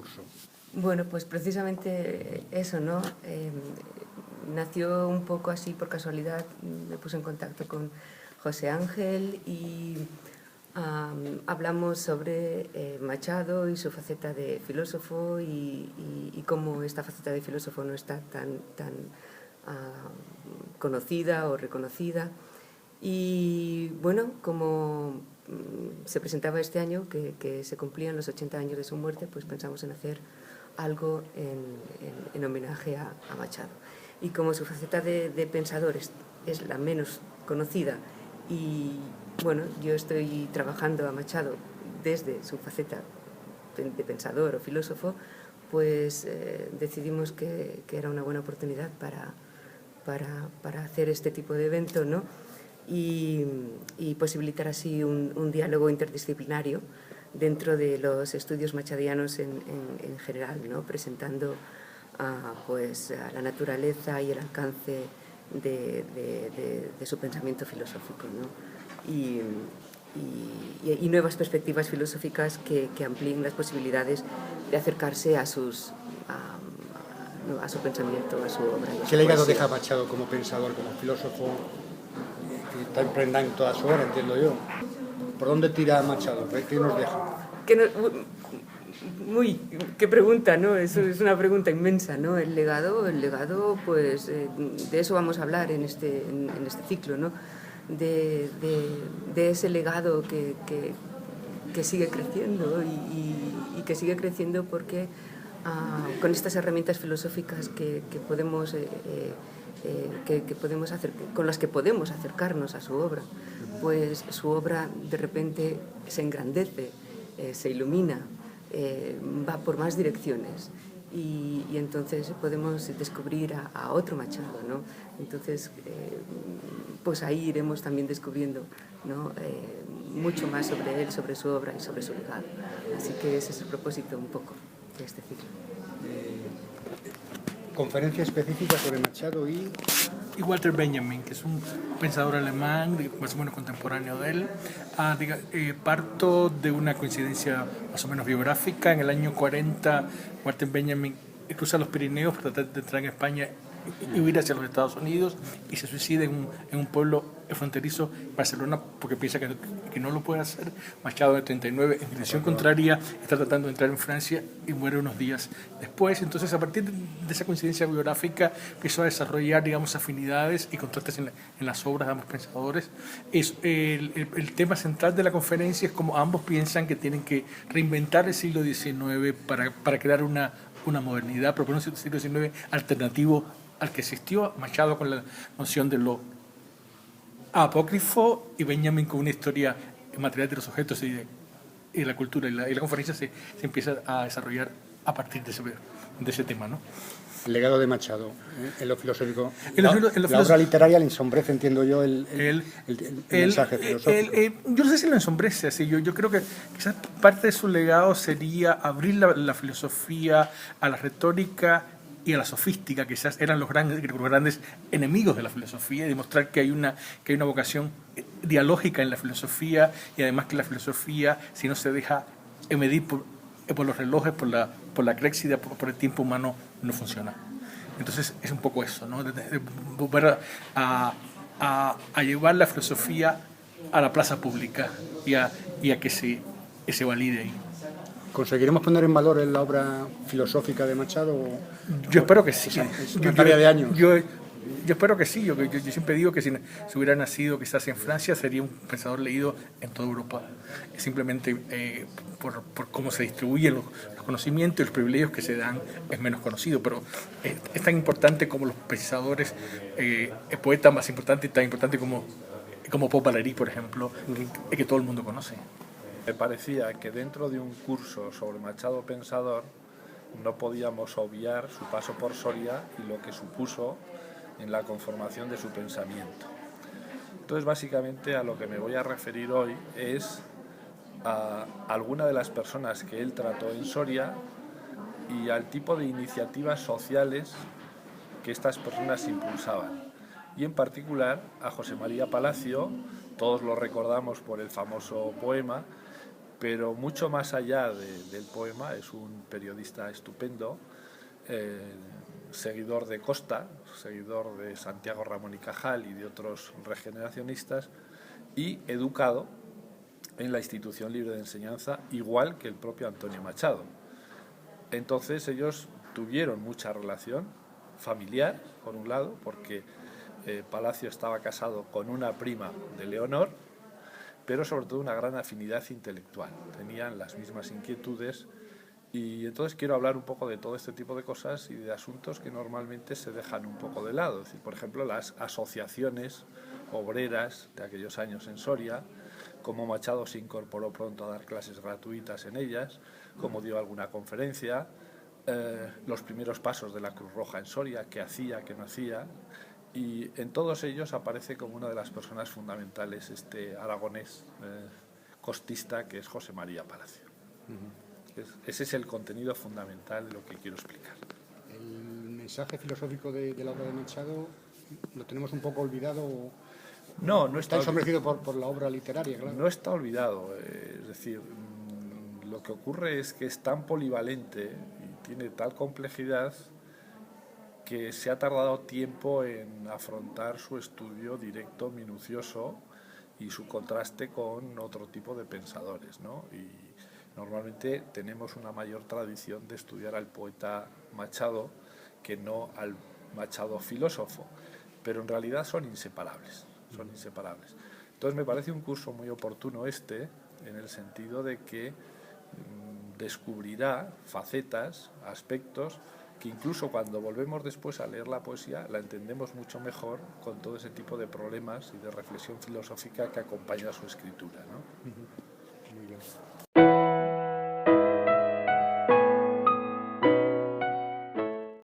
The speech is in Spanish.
curso? Bueno, pues precisamente eso, ¿no? Nació un poco así por casualidad, me puse en contacto con José Ángel y hablamos sobre Machado y su faceta de filósofo y cómo esta faceta de filósofo no está tan conocida o reconocida. Y bueno, como se presentaba este año, que se cumplían los 80 años de su muerte, pues pensamos en hacer algo en homenaje a Machado. Y como su faceta de pensador es la menos conocida y bueno, yo estoy trabajando a Machado desde su faceta de pensador o filósofo, pues decidimos que era una buena oportunidad para hacer este tipo de evento, ¿no? Y posibilitar así un diálogo interdisciplinario dentro de los estudios machadianos en general, ¿no? Presentando pues, a la naturaleza y el alcance de su pensamiento filosófico, ¿no? Y nuevas perspectivas filosóficas que amplíen las posibilidades de acercarse a su pensamiento, a su obra. ¿Qué legado deja Machado como pensador, como filósofo, que está impregnado en toda su obra, entiendo yo? ¿Por dónde tira Machado? ¿Qué nos deja? Qué pregunta, ¿no? Eso es una pregunta inmensa, ¿no? El legado, pues de eso vamos a hablar en este ciclo, ¿no? De ese legado que sigue creciendo y que sigue creciendo porque con estas herramientas filosóficas que podemos hacer, con las que podemos acercarnos a su obra, pues su obra de repente se engrandece, se ilumina, va por más direcciones y entonces podemos descubrir a otro Machado, ¿no? Entonces pues ahí iremos también descubriendo, ¿no? Mucho más sobre él, sobre su obra y sobre su legado. Así que ese es el propósito un poco de este ciclo. Conferencia específica sobre Machado y Walter Benjamin, que es un pensador alemán más o menos contemporáneo de él. Parto de una coincidencia más o menos biográfica. En el año 40, Walter Benjamin cruza los Pirineos para tratar de entrar en España y huir hacia los Estados Unidos y se suicida en un pueblo fronterizo, Barcelona, porque piensa que no lo puede hacer. Machado, de 39, en dirección contraria, está tratando de entrar en Francia y muere unos días después. Entonces, a partir de esa coincidencia biográfica, empezó a desarrollar, digamos, afinidades y contrastes en las obras de ambos pensadores. El tema central de la conferencia es cómo ambos piensan que tienen que reinventar el siglo XIX para crear una modernidad, proponer un siglo XIX alternativo al que existió. Machado con la noción de lo apócrifo y Benjamin con una historia material de los objetos y de la cultura. Y la conferencia se empieza a desarrollar a partir de ese tema, ¿no? el legado de Machado, en lo filosófico. La obra literaria le ensombrece, entiendo yo, el mensaje filosófico. Yo no sé si lo ensombrece así. Yo creo que quizás parte de su legado sería abrir la filosofía a la retórica y a la sofística, que quizás eran los grandes enemigos de la filosofía, y demostrar que hay una vocación dialógica en la filosofía, y además que la filosofía, si no se deja medir por los relojes, por la créxida, por el tiempo humano, no funciona. Entonces es un poco eso, ¿no? De volver a llevar la filosofía a la plaza pública y a que se valide ahí. ¿Conseguiremos poner en valor la obra filosófica de Machado? Yo espero que sí. Es una tarea de años. Yo espero que sí. Yo siempre digo que si hubiera nacido quizás en Francia, sería un pensador leído en toda Europa. Simplemente por cómo se distribuyen los conocimientos y los privilegios que se dan, es menos conocido. Pero es tan importante como los pensadores, el poeta más importante, tan importante como Paul Valéry, por ejemplo, que todo el mundo conoce. Me parecía que dentro de un curso sobre Machado Pensador no podíamos obviar su paso por Soria y lo que supuso en la conformación de su pensamiento. Entonces, básicamente, a lo que me voy a referir hoy es a alguna de las personas que él trató en Soria y al tipo de iniciativas sociales que estas personas impulsaban. Y en particular a José María Palacio, todos lo recordamos por el famoso poema, pero mucho más allá del poema, es un periodista estupendo, seguidor de Costa, seguidor de Santiago Ramón y Cajal y de otros regeneracionistas, y educado en la Institución Libre de Enseñanza, igual que el propio Antonio Machado. Entonces ellos tuvieron mucha relación familiar, por un lado, porque Palacio estaba casado con una prima de Leonor, pero sobre todo una gran afinidad intelectual. Tenían las mismas inquietudes y entonces quiero hablar un poco de todo este tipo de cosas y de asuntos que normalmente se dejan un poco de lado. Es decir, por ejemplo, las asociaciones obreras de aquellos años en Soria, cómo Machado se incorporó pronto a dar clases gratuitas en ellas, cómo dio alguna conferencia, los primeros pasos de la Cruz Roja en Soria, qué hacía, qué no hacía, y en todos ellos aparece como una de las personas fundamentales este aragonés costista que es José María Palacio. Ese es el contenido fundamental de lo que quiero explicar. El mensaje filosófico de la obra de Machado lo tenemos un poco olvidado. No está ensombrecido por la obra literaria, claro. No está olvidado, es decir, lo que ocurre es que es tan polivalente y tiene tal complejidad que se ha tardado tiempo en afrontar su estudio directo, minucioso y su contraste con otro tipo de pensadores, ¿no? Y normalmente tenemos una mayor tradición de estudiar al poeta Machado que no al Machado filósofo, pero en realidad son inseparables. Entonces me parece un curso muy oportuno en el sentido de que descubrirá facetas, aspectos que incluso cuando volvemos después a leer la poesía la entendemos mucho mejor con todo ese tipo de problemas y de reflexión filosófica que acompaña a su escritura, ¿no?